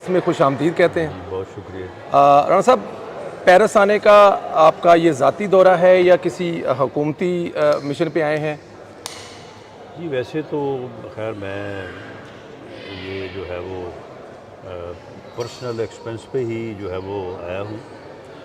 اس میں خوش آمدید کہتے ہیں۔ بہت شکریہ۔ رانا صاحب، پیرس آنے کا آپ کا یہ ذاتی دورہ ہے یا کسی حکومتی مشن پہ آئے ہیں؟ جی ویسے تو خیر میں یہ جو ہے وہ پرسنل ایکسپنس پہ ہی جو ہے وہ آیا ہوں۔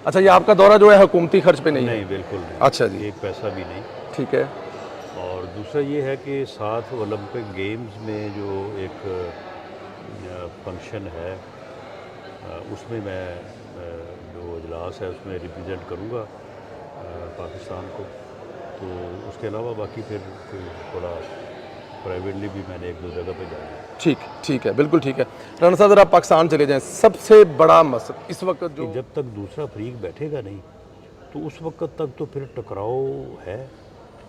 اچھا، یہ آپ کا دورہ جو ہے حکومتی خرچ پہ نہیں ہے؟ نہیں بالکل نہیں، اچھا جی، ایک پیسہ بھی نہیں۔ ٹھیک ہے۔ اور دوسرا یہ ہے کہ ساتھ اولمپک گیمز میں جو ایک فنکشن ہے اس میں میں جو اجلاس ہے اس میں ریپرزینٹ کروں گا پاکستان کو، تو اس کے علاوہ باقی پھر کوئی تھوڑا پرائیویٹلی بھی میں نے ایک دو جگہ پہ جانا ہے۔ ٹھیک ہے، بالکل ٹھیک ہے۔ رانا صاحب ذرا پاکستان چلے جائیں، سب سے بڑا مسئلہ اس وقت کہ جو جب تک دوسرا فریق بیٹھے گا نہیں تو اس وقت تک تو پھر ٹکراؤ ہے،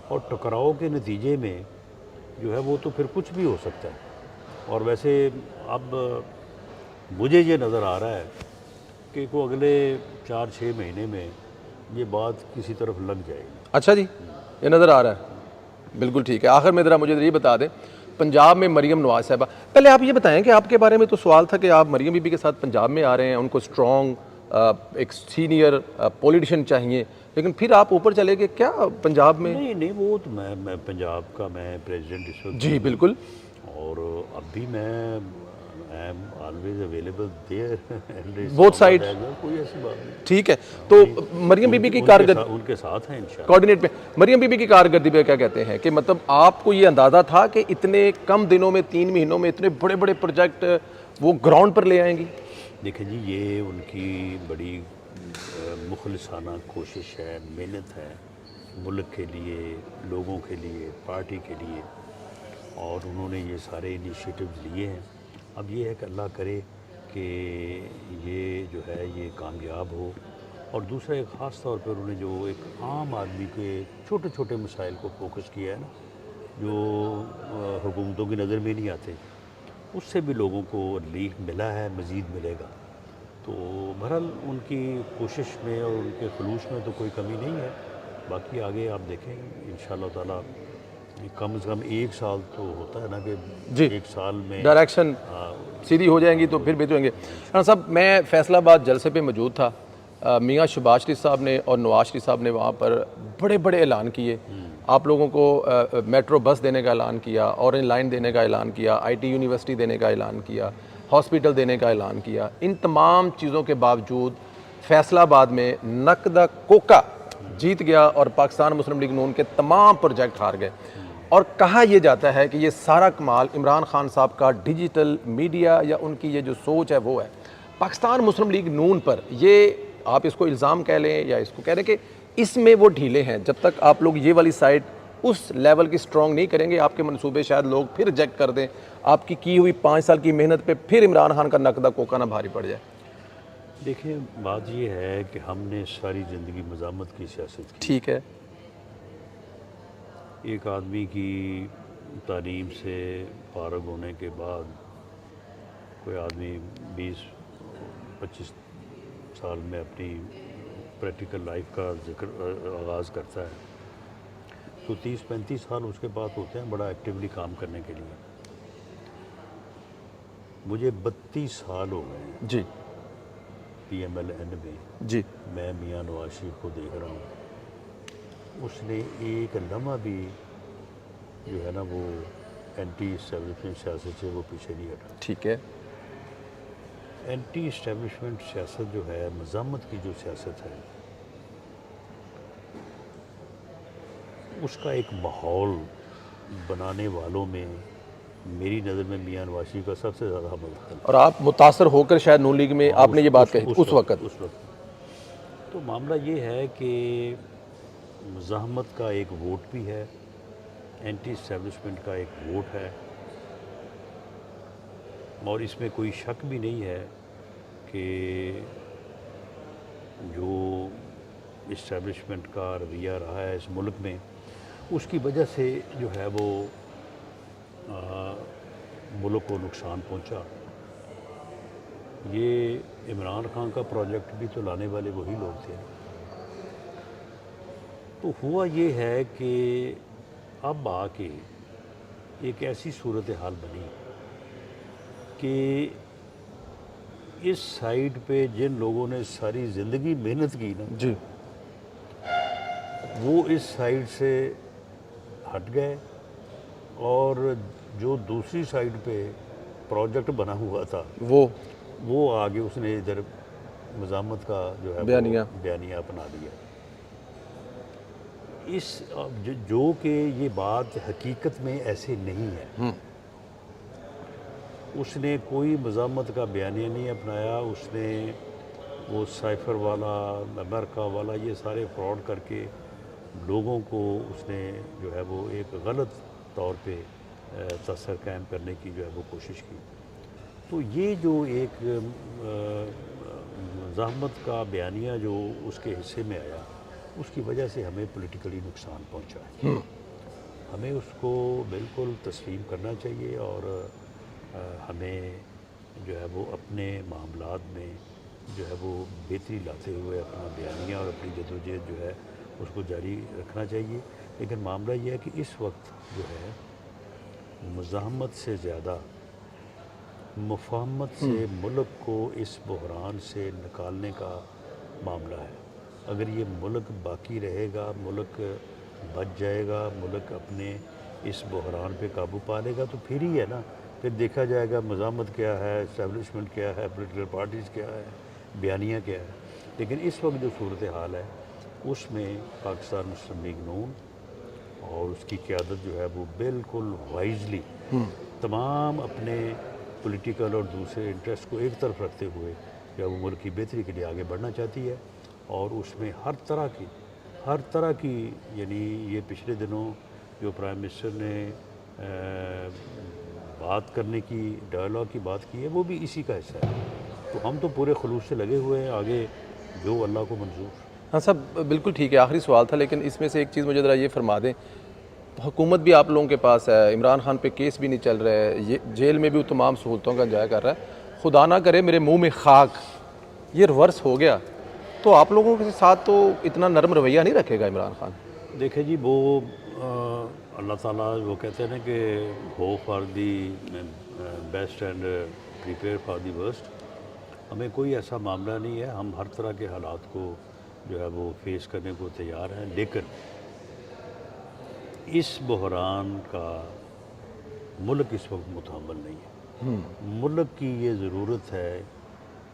اور ٹکراؤ کے نتیجے میں جو ہے وہ تو پھر کچھ بھی ہو سکتا ہے۔ اور ویسے اب مجھے یہ نظر آ رہا ہے کہ وہ اگلے 4-6 مہینے میں یہ بات کسی طرف لگ جائے گی۔ اچھا جی، یہ نظر آ رہا ہے، بالکل ٹھیک ہے۔ آخر میں ذرا مجھے یہ بتا دیں، پنجاب میں مریم نواز صاحبہ، پہلے آپ یہ بتائیں کہ آپ کے بارے میں تو سوال تھا کہ آپ مریم بی بی کے ساتھ پنجاب میں آ رہے ہیں، ان کو اسٹرانگ ایک سینئر پولیٹیشین چاہیے، لیکن پھر آپ اوپر چلے گئے کیا پنجاب میں؟ نہیں وہ تو میں پنجاب کا میں پریزیڈنٹ اس وقت جی بالکل، اور اب بھی میں I am always available there, Both sides. کوئی ایسی بات نہیں۔ ٹھیک ہے۔ تو مریم بی بی کی کارکردگی ان کے ساتھ ہیں انشاءاللہ۔ کوآرڈینیٹ میں مریم بی بی کی کارکردگی پہ کیا کہتے ہیں کہ مطلب آپ کو یہ اندازہ تھا کہ اتنے کم دنوں میں 3 مہینوں میں اتنے بڑے بڑے پروجیکٹ وہ گراؤنڈ پر لے آئیں گی؟ دیکھیں جی، یہ ان کی بڑی مخلصانہ کوشش ہے، محنت ہے ملک کے لیے، لوگوں کے لیے، پارٹی کے لیے، اور انہوں نے یہ سارے انیشیٹوز لیے ہیں۔ اب یہ ہے کہ اللہ کرے کہ یہ جو ہے یہ کامیاب ہو، اور دوسرا ایک خاص طور پر انہوں نے جو ایک عام آدمی کے چھوٹے چھوٹے مسائل کو فوکس کیا ہے نا، جو حکومتوں کی نظر میں نہیں آتے، اس سے بھی لوگوں کو ریلیف ملا ہے، مزید ملے گا۔ تو بہرحال ان کی کوشش میں اور ان کے خلوص میں تو کوئی کمی نہیں ہے، باقی آگے آپ دیکھیں انشاءاللہ تعالیٰ کم از کم 1 سال تو ہوتا ہے نا کہ جی، 1 سال میں ڈائریکشن سیدھی ہو جائیں گی تو پھر بھی تو ہوں گے۔ رانا صاحب، میں فیصل آباد جلسے پہ موجود تھا، میاں شہباز شریف صاحب نے اور نواز شریف صاحب نے وہاں پر بڑے بڑے اعلان کیے، آپ لوگوں کو میٹرو بس دینے کا اعلان کیا، اورنج لائن دینے کا اعلان کیا، آئی ٹی یونیورسٹی دینے کا اعلان کیا، ہاسپٹل دینے کا اعلان کیا۔ ان تمام چیزوں کے باوجود فیصل آباد میں نقدہ کوکا جیت گیا اور پاکستان مسلم لیگ نون کے تمام پروجیکٹ ہار گئے، اور کہا یہ جاتا ہے کہ یہ سارا کمال عمران خان صاحب کا ڈیجیٹل میڈیا یا ان کی یہ جو سوچ ہے وہ ہے۔ پاکستان مسلم لیگ نون پر یہ آپ اس کو الزام کہہ لیں یا اس کو کہہ لیں کہ اس میں وہ ڈھیلے ہیں، جب تک آپ لوگ یہ والی سائڈ اس لیول کی سٹرونگ نہیں کریں گے آپ کے منصوبے شاید لوگ پھر ریجیکٹ کر دیں، آپ کی ہوئی 5 سال کی محنت پہ پھر عمران خان کا نقدہ کوکا نہ بھاری پڑ جائے۔ دیکھیں بات یہ ہے کہ ہم نے ساری زندگی مزاحمت کی سیاست کی۔ ٹھیک ہے، ایک آدمی کی تعلیم سے فارغ ہونے کے بعد کوئی آدمی 20-25 سال میں اپنی پریکٹیکل لائف کا آغاز کرتا ہے، تو 30-35 سال اس کے بعد ہوتے ہیں بڑا ایکٹیولی کام کرنے کے لیے۔ مجھے 32 سال ہو گئے ہیں جی پی ایم ایل این میں، جی، میں میاں نواز شریف کو دیکھ رہا ہوں، اس نے ایک لمحہ بھی جو ہے نا وہ اینٹی اسٹیبلشمنٹ سیاست سے وہ پیچھے نہیں ہٹا۔ ٹھیک ہے، اینٹی اسٹیبلشمنٹ سیاست جو ہے، مزاحمت کی جو سیاست ہے، اس کا ایک ماحول بنانے والوں میں میری نظر میں میاں نواز شریف کا سب سے زیادہ مدد اور آپ متاثر ہو کر شاید نون لیگ میں آپ نے یہ بات کہی اس وقت۔ تو معاملہ یہ ہے کہ مزاحمت کا ایک ووٹ بھی ہے، اینٹی اسٹیبلشمنٹ کا ایک ووٹ ہے، اور اس میں کوئی شک بھی نہیں ہے کہ جو اسٹیبلشمنٹ کا رویہ رہا ہے اس ملک میں، اس کی وجہ سے جو ہے وہ ملک کو نقصان پہنچا۔ یہ عمران خان کا پروجیکٹ بھی تو لانے والے وہی لوگ تھے۔ تو ہوا یہ ہے کہ اب آ کے ایک ایسی صورتحال بنی کہ اس سائٹ پہ جن لوگوں نے ساری زندگی محنت کی نا، جی وہ اس سائٹ سے ہٹ گئے، اور جو دوسری سائٹ پہ پروجیکٹ بنا ہوا تھا وہ آگے اس نے ادھر مزاحمت کا جو ہے وہ بیانیہ اپنا لیا۔ اس جو کہ یہ بات حقیقت میں ایسے نہیں ہے، اس نے کوئی مزاحمت کا بیانیہ نہیں اپنایا، اس نے وہ سائفر والا، امریکہ والا، یہ سارے فراڈ کر کے لوگوں کو اس نے جو ہے وہ ایک غلط طور پہ تاثر قائم کرنے کی جو ہے وہ کوشش کی۔ تو یہ جو ایک مزاحمت کا بیانیہ جو اس کے حصے میں آیا، اس کی وجہ سے ہمیں پولیٹیکلی نقصان پہنچا ہے۔ ہمیں اس کو بالکل تسلیم کرنا چاہیے، اور ہمیں جو ہے وہ اپنے معاملات میں جو ہے وہ بہتری لاتے ہوئے اپنا بیانیہ اور اپنی جدوجہد جو ہے اس کو جاری رکھنا چاہیے۔ لیکن معاملہ یہ ہے کہ اس وقت جو ہے مزاحمت سے زیادہ مفاہمت سے ملک کو اس بحران سے نکالنے کا معاملہ ہے۔ اگر یہ ملک باقی رہے گا، ملک بچ جائے گا، ملک اپنے اس بحران پہ قابو پا لے گا، تو پھر ہی ہے نا، پھر دیکھا جائے گا مزاحمت کیا ہے، اسٹیبلشمنٹ کیا ہے، پولیٹیکل پارٹیز کیا ہے، بیانیہ کیا ہے۔ لیکن اس وقت جو صورتحال ہے اس میں پاکستان مسلم لیگ نون اور اس کی قیادت جو ہے وہ بالکل وائزلی تمام اپنے پولیٹیکل اور دوسرے انٹرسٹ کو ایک طرف رکھتے ہوئے جو وہ ملک کی بہتری کے لیے آگے بڑھنا چاہتی ہے، اور اس میں ہر طرح کی یعنی یہ پچھلے دنوں جو پرائم منسٹر نے بات کرنے کی، ڈائلاگ کی بات کی ہے، وہ بھی اسی کا حصہ ہے۔ تو ہم تو پورے خلوص سے لگے ہوئے ہیں، آگے جو اللہ کو منظور۔ ہاں صاحب بالکل ٹھیک ہے، آخری سوال تھا، لیکن اس میں سے ایک چیز مجھے ذرا یہ فرما دیں، حکومت بھی آپ لوگوں کے پاس ہے، عمران خان پہ کیس بھی نہیں چل رہا ہے، یہ جیل میں بھی وہ تمام سہولتوں کا انجوائے کر رہا ہے، خدا نہ کرے میرے منہ میں خاک یہ ریورس ہو گیا تو آپ لوگوں کے ساتھ تو اتنا نرم رویہ نہیں رکھے گا عمران خان؟ دیکھیں جی، وہ اللہ تعالیٰ وہ کہتے ہیں نا کہ hope for the best and prepare for the worst. ہمیں کوئی ایسا معاملہ نہیں ہے، ہم ہر طرح کے حالات کو جو ہے وہ فیس کرنے کو تیار ہیں، لیکن اس بحران کا ملک اس وقت متحمل نہیں ہے۔ ملک کی یہ ضرورت ہے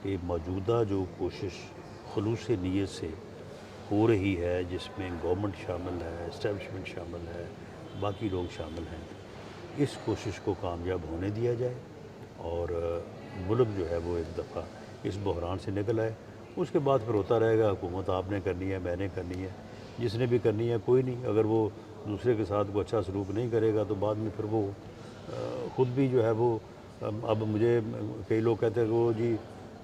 کہ موجودہ جو کوشش خلوص نیت سے ہو رہی ہے، جس میں گورنمنٹ شامل ہے، اسٹیبلشمنٹ شامل ہے، باقی لوگ شامل ہیں، اس کوشش کو کامیاب ہونے دیا جائے، اور ملک جو ہے وہ ایک دفعہ اس بحران سے نکل آئے۔ اس کے بعد پھر ہوتا رہے گا، حکومت آپ نے کرنی ہے، میں نے کرنی ہے، جس نے بھی کرنی ہے کوئی نہیں۔ اگر وہ دوسرے کے ساتھ کوئی اچھا سلوک نہیں کرے گا تو بعد میں پھر وہ خود بھی جو ہے وہ، اب مجھے کئی لوگ کہتے ہیں کہ وہ جی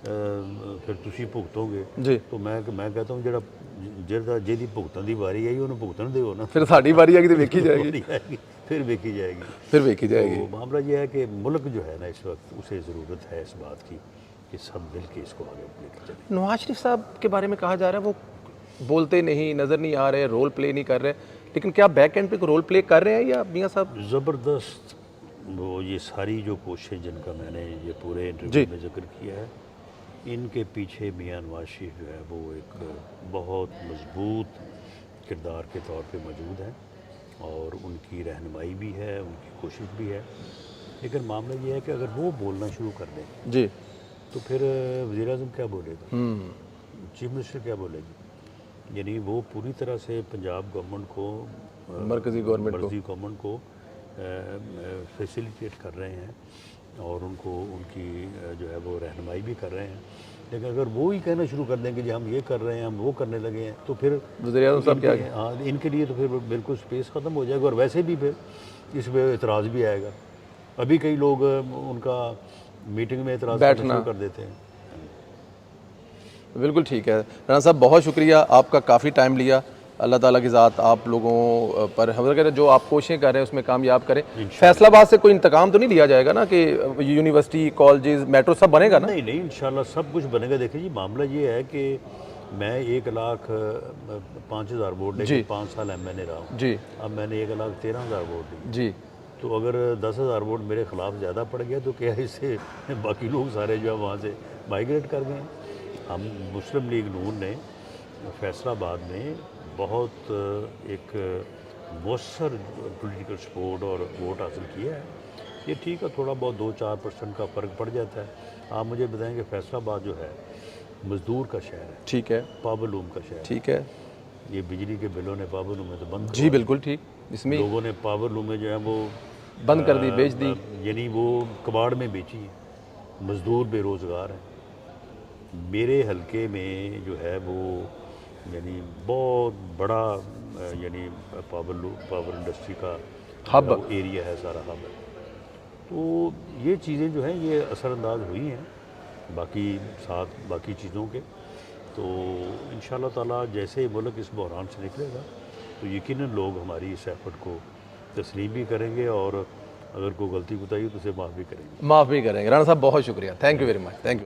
پھر تسی بھگتو گے، جی تو میں کہتا ہوں جڑا جیدی بھگتن دی واری آئی انہوں بھگتن دیو نا، پھر ساڑی باری آگی تو ویکھی جائے گی، پھر ویکھی جائے گی، پھر ویکھی جائے گی۔ تو معاملہ یہ ہے کہ ملک جو ہے نا اس وقت اسے ضرورت ہے اس بات کی کہ سب مل کے اس کو آگے لے کے چلیں۔ نواز شریف صاحب کے بارے میں کہا جا رہا ہے وہ بولتے نہیں، نظر نہیں آ رہے، رول پلے نہیں کر رہے، لیکن کیا بیک اینڈ پہ رول پلے کر رہے ہیں یا میاں صاحب؟ زبردست وہ یہ ساری جو کوششیں جن کا میں نے یہ پورے انٹرویو میں ذکر کیا ہے، ان کے پیچھے میاں نواز شریف جو ہے وہ ایک بہت مضبوط کردار کے طور پہ موجود ہیں، اور ان کی رہنمائی بھی ہے، ان کی کوشش بھی ہے۔ لیکن معاملہ یہ ہے کہ اگر وہ بولنا شروع کر دیں جی تو پھر وزیر اعظم کیا بولے گا، چیف منسٹر کیا بولے گی؟ یعنی وہ پوری طرح سے پنجاب گورنمنٹ کو، مرکزی گورنمنٹ کو فیسیلیٹیٹ کر رہے ہیں، اور ان کو ان کی جو ہے وہ رہنمائی بھی کر رہے ہیں۔ لیکن اگر وہ ہی کہنا شروع کر دیں کہ جی ہم یہ کر رہے ہیں، ہم وہ کرنے لگے ہیں، تو پھر وزیر اعظم صاحب کیا ہاں ان کے لیے تو پھر بالکل سپیس ختم ہو جائے گا، اور ویسے بھی پھر اس پہ اعتراض بھی آئے گا۔ ابھی کئی لوگ ان کا میٹنگ میں اعتراض کرنا شروع کر دیتے ہیں۔ بالکل ٹھیک ہے رانا صاحب، بہت شکریہ، آپ کا کافی ٹائم لیا۔ اللہ تعالیٰ کی ذات آپ لوگوں پر ہم جو آپ کوششیں کر رہے ہیں اس میں کامیاب کریں۔ فیصل آباد سے کوئی انتقام تو نہیں لیا جائے گا نا کہ یونیورسٹی، کالجز، میٹرو سب بنے گا نا؟ نہیں انشاءاللہ سب کچھ بنے گا۔ دیکھیں جی معاملہ یہ ہے کہ میں 1,05,000 ووٹ لے کے 5 سال ایم این اے رہا ہوں، جی اب میں نے 1,13,000 ووٹ دی، جی تو اگر 10,000 ووٹ میرے خلاف زیادہ پڑ گیا تو کیا اس سے باقی لوگ سارے جو ہے وہاں سے مائیگریٹ کر گئے ہیں۔ ہم مسلم لیگ نون نے فیصل آباد میں بہت ایک مؤثر پولیٹیکل سپورٹ اور ووٹ حاصل کیا ہے۔ یہ ٹھیک ہے، تھوڑا بہت 2-4% کا فرق پڑ جاتا ہے۔ آپ مجھے بتائیں کہ فیصل آباد جو ہے مزدور کا شہر ہے، ٹھیک ہے، پاور لوم کا شہر ہے۔ ٹھیک ہے، یہ بجلی کے بلوں نے پاور لومیں تو بند جی بالکل ٹھیک، اس میں لوگوں نے پاور لومیں جو ہے وہ بند کر دی، بیچ دی۔ یعنی وہ کباڑ میں بیچی ہے، مزدور بے روزگار ہیں۔ میرے حلقے میں جو ہے وہ یعنی بہت بڑا یعنی پاور انڈسٹری کا ہب وہ ایریا ہے، سارا ہب ہے۔ تو یہ چیزیں جو ہیں یہ اثر انداز ہوئی ہیں باقی چیزوں کے۔ تو انشاءاللہ تعالیٰ جیسے ہی ملک اس بحران سے نکلے گا تو یقیناً لوگ ہماری اس ایفرٹ کو تسلیم بھی کریں گے، اور اگر کوئی غلطی کوتاہی ہو تو اسے معاف بھی کریں گے۔ معاف بھی کریں گے۔ رانا صاحب بہت شکریہ، thank you very much, thank you.